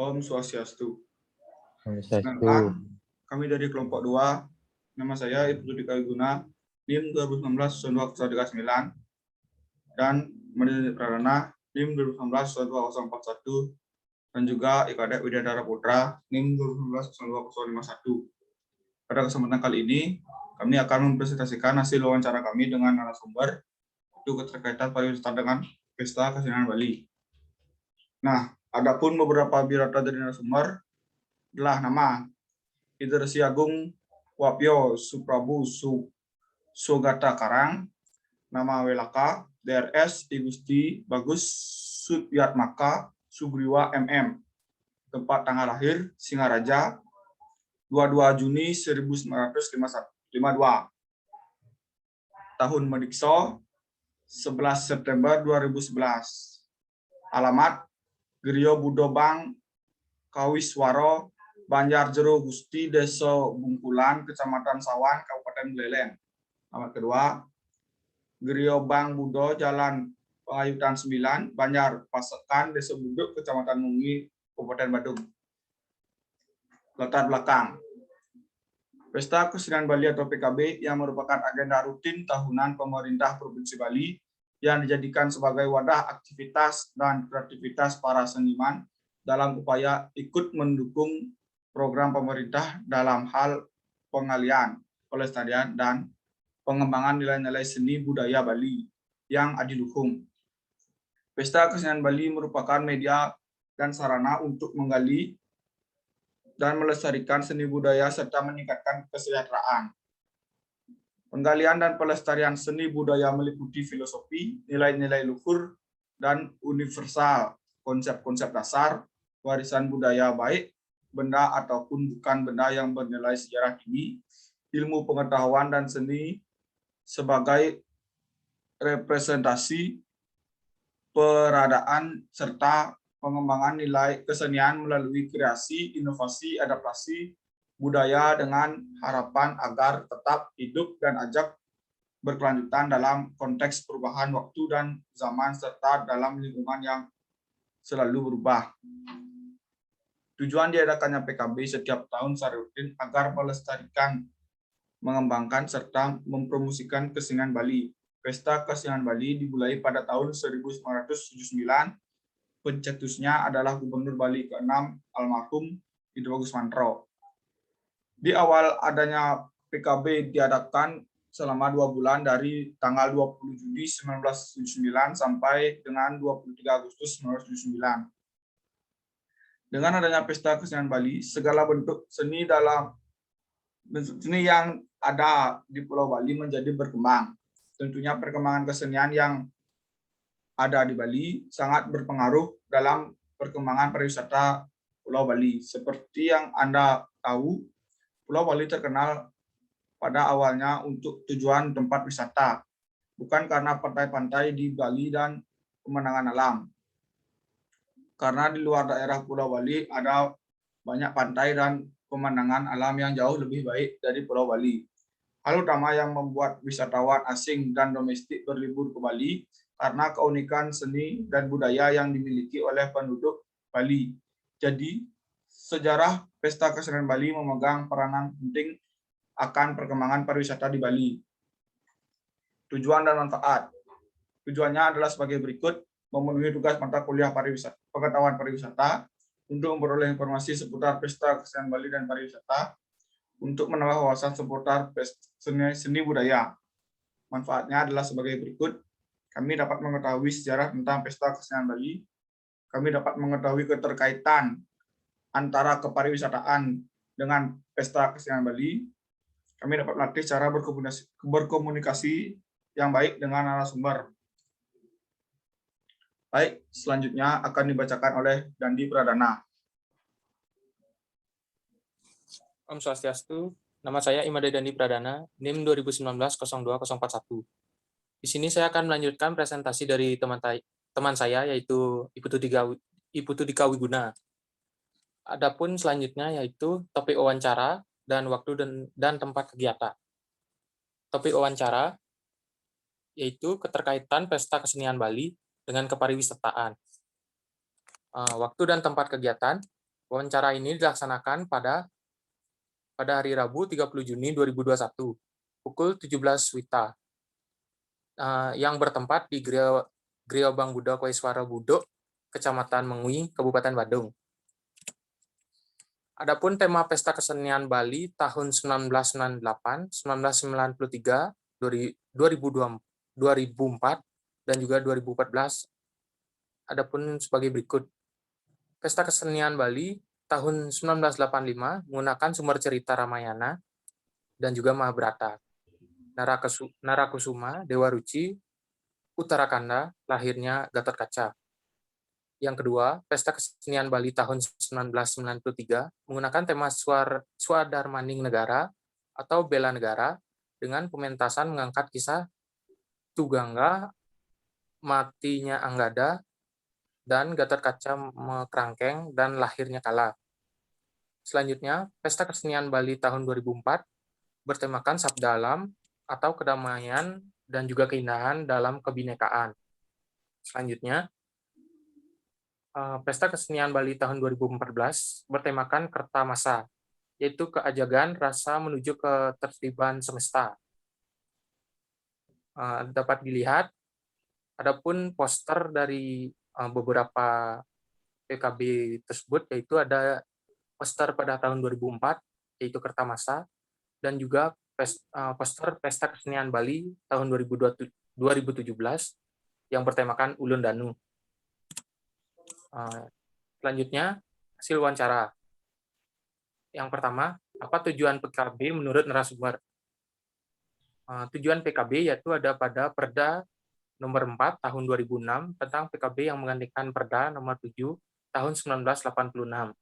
Om Swastiastu. Swastiastu. Kami dari kelompok 2. Nama saya Ibtu Dika Wiguna, NIM 2019-239 dan Mendiri Pradana NIM 2019-2041 dan juga IKD Widyadara Putra NIM 2019-2051. Pada kesempatan kali ini, kami akan mempresentasikan hasil wawancara kami dengan narasumber itu keterkaitan pariwisata dengan Pesta Kesenian Bali. Nah, adapun beberapa biodata dari narasumber adalah nama Idresi Agung Wapyo Suprabu Sugata Karang, nama Welaka, DRS Igusti Bagus Sutyatmaka Sugriwa MM, tempat tanggal lahir Singaraja 22 Juni 1952, tahun Medikso 11 September 2011, alamat Griyo Budobang Kawiswaro Banjar Jero Gusti Desa Bungkulan Kecamatan Sawan Kabupaten Buleleng. Alamat kedua Griyo Bang Budo Jalan Pengayutan 9 Banjar Pasekan Desa Buduk Kecamatan Mungi Kabupaten Badung. Latar belakang Pesta Kesenian Bali atau PKB yang merupakan agenda rutin tahunan pemerintah Provinsi Bali yang dijadikan sebagai wadah aktivitas dan kreativitas para seniman dalam upaya ikut mendukung program pemerintah dalam hal pengalian, pelestarian, dan pengembangan nilai-nilai seni budaya Bali yang adiluhung. Pesta Kesenian Bali merupakan media dan sarana untuk menggali dan melestarikan seni budaya serta meningkatkan kesejahteraan. Penggalian dan pelestarian seni budaya meliputi filosofi, nilai-nilai luhur, dan universal, konsep-konsep dasar, warisan budaya baik, benda ataupun bukan benda yang bernilai sejarah tinggi, ilmu pengetahuan dan seni sebagai representasi peradaan serta pengembangan nilai kesenian melalui kreasi, inovasi, adaptasi budaya dengan harapan agar tetap hidup dan ajak berkelanjutan dalam konteks perubahan waktu dan zaman serta dalam lingkungan yang selalu berubah. Tujuan diadakannya PKB setiap tahun secara rutin agar melestarikan, mengembangkan serta mempromosikan kesenian Bali. Pesta Kesenian Bali dimulai pada tahun 1979. Pencetusnya adalah Gubernur Bali ke-6 almarhum Ido Bagus Mantro. Di awal adanya PKB diadakan selama 2 bulan dari tanggal 20 Juli 1979 sampai dengan 23 Agustus 1979. Dengan adanya Pesta Kesenian Bali, segala bentuk seni yang ada di Pulau Bali menjadi berkembang. Tentunya perkembangan kesenian yang ada di Bali sangat berpengaruh dalam perkembangan pariwisata Pulau Bali. Seperti yang Anda tahu, Pulau Bali terkenal pada awalnya untuk tujuan tempat wisata, bukan karena pantai-pantai di Bali dan pemandangan alam. Karena di luar daerah Pulau Bali ada banyak pantai dan pemandangan alam yang jauh lebih baik dari Pulau Bali. Hal utama yang membuat wisatawan asing dan domestik berlibur ke Bali karena keunikan seni dan budaya yang dimiliki oleh penduduk Bali. Jadi, sejarah Pesta Kesenian Bali memegang peranan penting akan perkembangan pariwisata di Bali. Tujuan dan manfaat. Tujuannya adalah sebagai berikut: memenuhi tugas mata kuliah pengetahuan pariwisata, untuk memperoleh informasi seputar Pesta Kesenian Bali dan pariwisata, untuk menambah wawasan seputar seni budaya. Manfaatnya adalah sebagai berikut: kami dapat mengetahui sejarah tentang Pesta Kesenian Bali, kami dapat mengetahui keterkaitan antara kepariwisataan dengan Pesta Kesenian Bali, kami dapat melatih cara berkomunikasi yang baik dengan narasumber. Baik, selanjutnya akan dibacakan oleh Dandi Pradana. Om Swastiastu, nama saya Imade Dandi Pradana, NIM 2019-02041. Di sini saya akan melanjutkan presentasi dari teman saya, yaitu Ibu Tudika Wiguna. Adapun selanjutnya yaitu topik wawancara dan waktu dan tempat kegiatan. Topik wawancara yaitu keterkaitan Pesta Kesenian Bali dengan kepariwisataan. Waktu dan tempat kegiatan, wawancara ini dilaksanakan pada hari Rabu 30 Juni 2021, pukul 17 WITA, yang bertempat di Griya Bang Buddha Koiswara Budok, Kecamatan Mengui, Kabupaten Badung. Adapun tema Pesta Kesenian Bali tahun 1998, 1993, 2004, dan juga 2014, adapun sebagai berikut. Pesta Kesenian Bali tahun 1985 menggunakan sumber cerita Ramayana dan juga Mahabharata. Narakusuma, Dewa Ruci, Uttarakanda, lahirnya Gatot-Kaca. Yang kedua, Pesta Kesenian Bali tahun 1993 menggunakan tema Swadarmaning Negara atau Bela Negara dengan pementasan mengangkat kisah Tugangga, matinya Anggada, dan Gatot-Kaca Mekrangkeng dan lahirnya Kala. Selanjutnya, Pesta Kesenian Bali tahun 2004 bertemakan Sabda Alam atau kedamaian dan juga keindahan dalam kebinekaan. Selanjutnya, Pesta Kesenian Bali tahun 2014 bertemakan Kerta Masa, yaitu keajagan rasa menuju ketertiban semesta. Dapat dilihat, adapun poster dari beberapa PKB tersebut, yaitu ada poster pada tahun 2004, yaitu Kerta Masa, dan juga poster Pesta Kesenian Bali tahun 2017 yang bertemakan Ulun Danu. Selanjutnya, hasil wawancara. Yang pertama, apa tujuan PKB menurut narasumber? Tujuan PKB yaitu ada pada Perda nomor 4 tahun 2006 tentang PKB yang menggantikan Perda nomor 7 tahun 1986.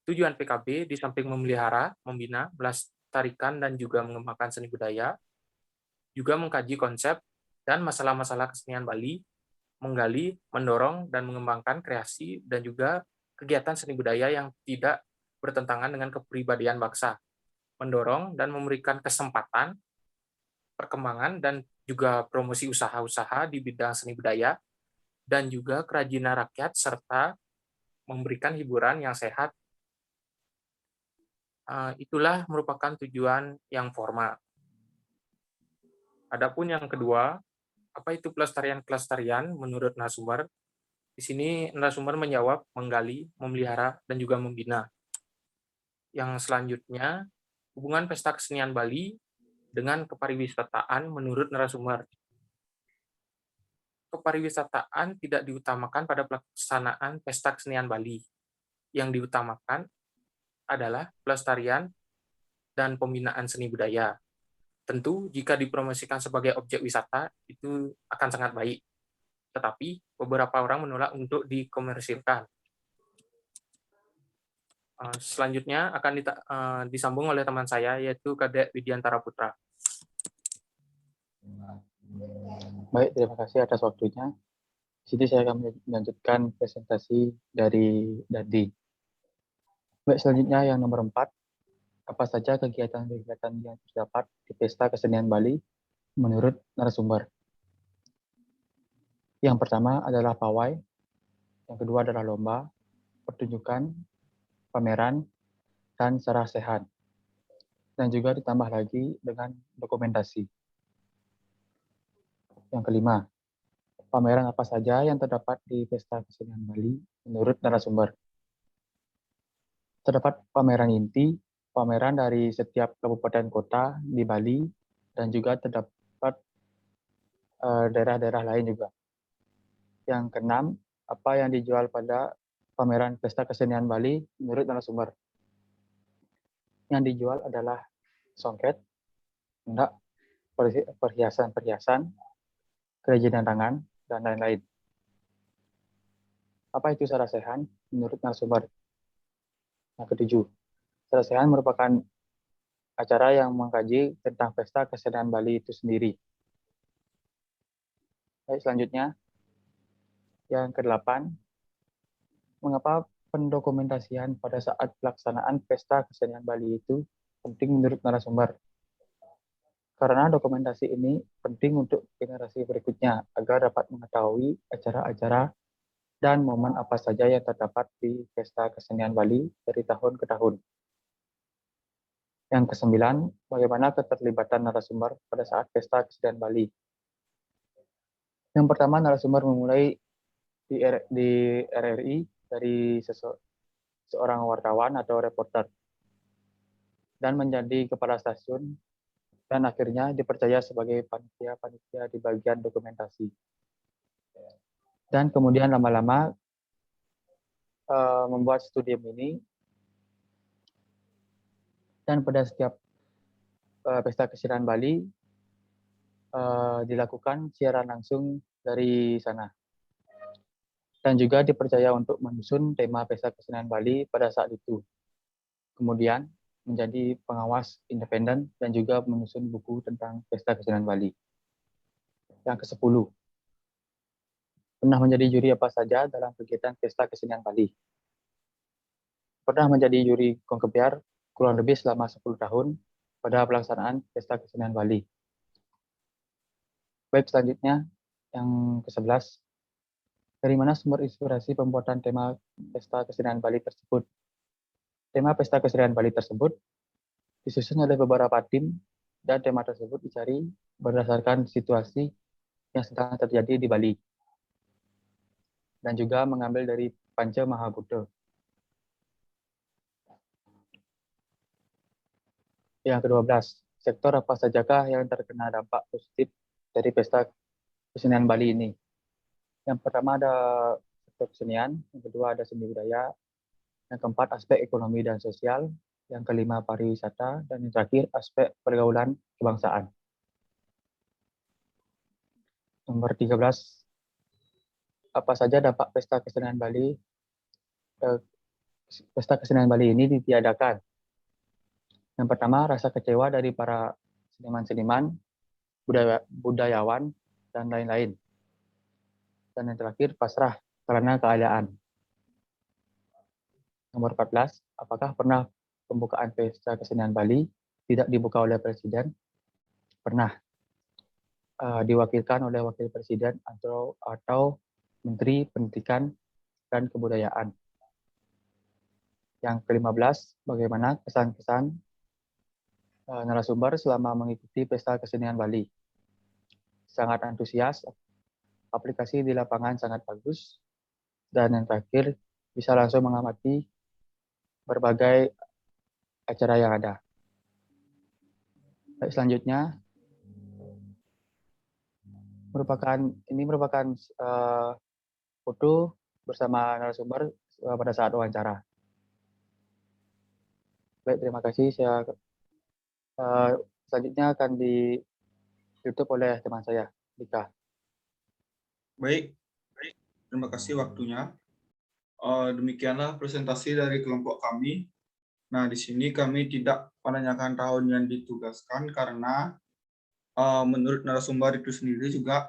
Tujuan PKB di samping memelihara, membina, melestarikan, dan juga mengembangkan seni budaya, juga mengkaji konsep dan masalah-masalah kesenian Bali, menggali, mendorong, dan mengembangkan kreasi dan juga kegiatan seni budaya yang tidak bertentangan dengan kepribadian bangsa, mendorong dan memberikan kesempatan, perkembangan, dan juga promosi usaha-usaha di bidang seni budaya, dan juga kerajinan rakyat, serta memberikan hiburan yang sehat. Itulah merupakan tujuan yang formal. Adapun yang kedua, apa itu pelestarian menurut narasumber? Di sini narasumber menjawab menggali, memelihara, dan juga membina. Yang selanjutnya, hubungan Pesta Kesenian Bali dengan kepariwisataan menurut narasumber. Kepariwisataan tidak diutamakan pada pelaksanaan Pesta Kesenian Bali. Yang diutamakan adalah pelestarian dan pembinaan seni budaya. Tentu, jika dipromosikan sebagai objek wisata, itu akan sangat baik. Tetapi, beberapa orang menolak untuk dikomersilkan. Selanjutnya akan disambung oleh teman saya, yaitu Kadek Widiantara Putra. Baik, terima kasih atas waktunya. Di sini saya akan melanjutkan presentasi dari Dadi. Baik, selanjutnya yang nomor 4. Apa saja kegiatan-kegiatan yang terdapat di Pesta Kesenian Bali menurut narasumber? Yang pertama adalah pawai, yang kedua adalah lomba, pertunjukan, pameran, dan sarasehan. Dan juga ditambah lagi dengan dokumentasi. Yang kelima, pameran apa saja yang terdapat di Pesta Kesenian Bali menurut narasumber? Terdapat pameran inti, pameran dari setiap kabupaten kota di Bali, dan juga terdapat daerah-daerah lain juga. Yang keenam, apa yang dijual pada pameran Pesta Kesenian Bali menurut narasumber? Yang dijual adalah songket, enggak, perhiasan-perhiasan, kerajinan tangan, dan lain-lain. Apa itu sarasehan menurut narasumber? Yang ketujuh, sarasehan merupakan acara yang mengkaji tentang Pesta Kesenian Bali itu sendiri. Baik, selanjutnya, yang kedelapan, mengapa pendokumentasian pada saat pelaksanaan Pesta Kesenian Bali itu penting menurut narasumber. Karena dokumentasi ini penting untuk generasi berikutnya agar dapat mengetahui acara-acara dan momen apa saja yang terdapat di Pesta Kesenian Bali dari tahun ke tahun. Yang kesembilan, bagaimana keterlibatan narasumber pada saat Pesta Kesenian Bali. Yang pertama, narasumber memulai di RRI dari seorang wartawan atau reporter dan menjadi kepala stasiun dan akhirnya dipercaya sebagai panitia di bagian dokumentasi. Dan kemudian lama-lama membuat studi ini, dan pada setiap Pesta Kesenian Bali dilakukan siaran langsung dari sana. Dan juga dipercaya untuk menyusun tema Pesta Kesenian Bali pada saat itu. Kemudian menjadi pengawas independen dan juga menyusun buku tentang Pesta Kesenian Bali. Yang ke-10, pernah menjadi juri apa saja dalam kegiatan Pesta Kesenian Bali. Pernah menjadi juri Kongkebyar kurang lebih selama 10 tahun pada pelaksanaan Pesta Kesenian Bali. Baik, selanjutnya yang ke-11, dari mana sumber inspirasi pembuatan tema Pesta Kesenian Bali tersebut? Tema Pesta Kesenian Bali tersebut disusun oleh beberapa tim dan tema tersebut dicari berdasarkan situasi yang sedang terjadi di Bali dan juga mengambil dari Panca Mahabhuta. Yang ke-12, sektor apa sajakah yang terkena dampak positif dari Pesta Kesenian Bali ini? Yang pertama ada sektor kesenian, yang kedua ada seni budaya, yang keempat aspek ekonomi dan sosial, yang kelima pariwisata, dan yang terakhir aspek pergaulan kebangsaan. Nomor 13, apa saja dampak Pesta Kesenian Bali ini ditiadakan? Yang pertama, rasa kecewa dari para seniman-seniman, budayawan, dan lain-lain. Dan yang terakhir, pasrah karena keadaan. Nomor 14, apakah pernah pembukaan Pesta Kesenian Bali tidak dibuka oleh Presiden? Pernah. Diwakilkan oleh Wakil Presiden atau Menteri Pendidikan dan Kebudayaan. Yang ke-15, bagaimana kesan-kesan narasumber selama mengikuti Pesta Kesenian Bali? Sangat antusias, aplikasi di lapangan sangat bagus, dan yang terakhir bisa langsung mengamati berbagai acara yang ada. Baik, selanjutnya merupakan foto bersama narasumber pada saat wawancara. Baik, terima kasih. Selanjutnya akan ditutup oleh teman saya, Dika. Baik, terima kasih waktunya. Demikianlah presentasi dari kelompok kami. Nah, di sini kami tidak menanyakan tahun yang ditugaskan karena menurut narasumber itu sendiri juga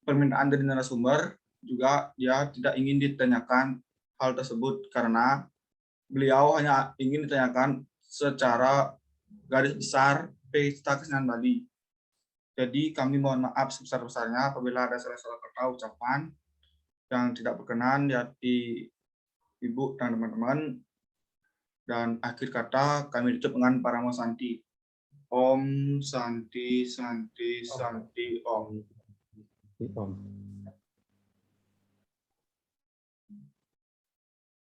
permintaan dari narasumber juga dia tidak ingin ditanyakan hal tersebut karena beliau hanya ingin ditanyakan secara garis besar Pesta Kesenian Bali. Jadi kami mohon maaf sebesar-besarnya apabila ada salah-salah kata ucapan yang tidak berkenan di hati Ibu dan teman-teman. Dan akhir kata kami tutup dengan Paramo Santi. Om Santi Santi Santi Om. Om.